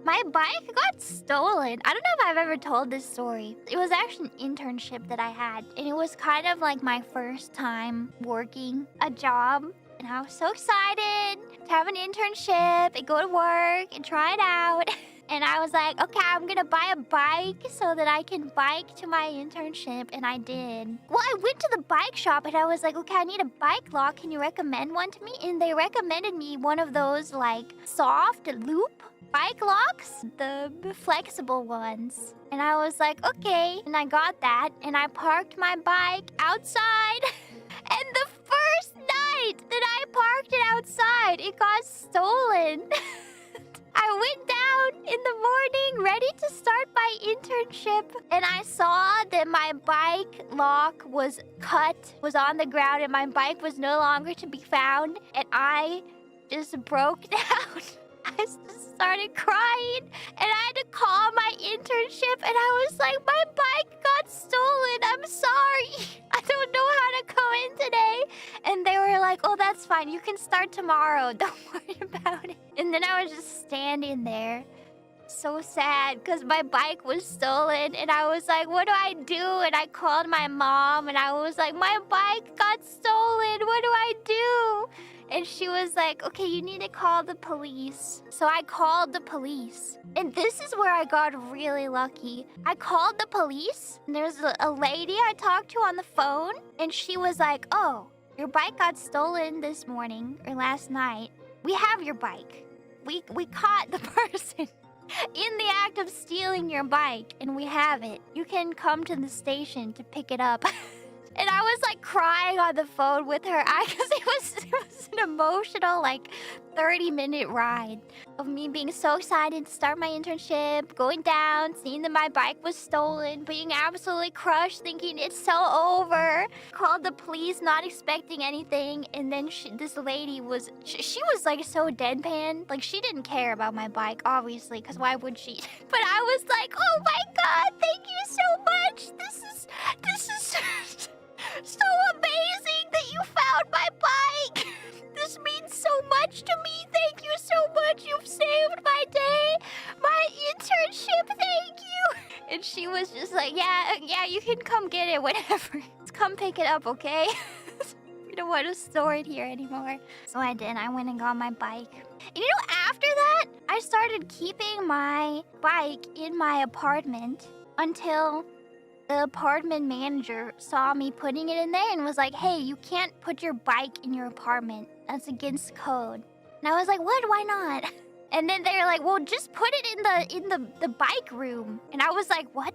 My bike got stolen. I don't know if I've ever told this story. It was actually an internship that I had, and it was kind of like my first time working a job. And I was so excited to have an internship and go to work and try it out. And I was like, okay, I'm gonna buy a bike so that I can bike to my internship. And I did. Well, I went to the bike shop and I was like, okay, I need a bike lock. Can you recommend one to me? And they recommended me one of those like soft loop bike locks, the flexible ones. And I was like, okay. And I got that and I parked my bike outside. And the first night that I parked it outside, it got stolen. I went down in the morning ready to start my internship, and I saw that my bike lock was cut, was on the ground, and my bike was no longer to be found, and I just broke down. I just started crying, and I had to call my internship, and I was like, my bike got stolen. I'm sorry. I don't know how to come in today. And they were like, oh, that's fine. You can start tomorrow. Don't worry about it. And then I was just standing there, so sad, because my bike was stolen. And I was like, what do I do? And I called my mom, and I was like, my bike got stolen. What do I do? And she was like, okay, you need to call the police. So I called the police. And this is where I got really lucky. I called the police, and there's a lady I talked to on the phone, and she was like, oh, your bike got stolen this morning or last night. We have your bike. We caught the person in the act of stealing your bike, and we have it. You can come to the station to pick it up. And I was like crying on the phone with her because it was an emotional like 30-minute ride of me being so excited to start my internship, going down, seeing that my bike was stolen, being absolutely crushed, thinking it's so over. Called the police, not expecting anything, and then this lady was she was like so deadpan, like she didn't care about my bike, obviously, because why would she? But I was like, oh my god, thank you so much. This is so amazing that you found my bike. This means so much to me. Thank you so much. You've saved my day, my internship. Thank you. And she was just like, yeah, you can come get it whenever. Just come pick it up, okay? We don't want to store it here anymore. So I did. I went and got my bike. And you know, after that, I started keeping my bike in my apartment until the apartment manager saw me putting it in there and was like, hey, you can't put your bike in your apartment. That's against code. And I was like, what? Why not? And then they were like, well, just put it in the bike room. And I was like, what?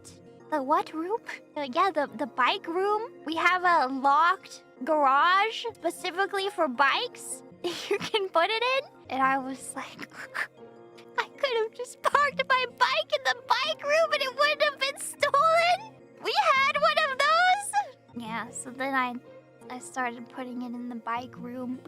The what room? Yeah, the bike room. We have a locked garage specifically for bikes. You can put it in. And I was like, I could have just parked my bike in the bike room and it wouldn't have been stolen. We had one of those. Yeah, so then I started putting it in the bike room.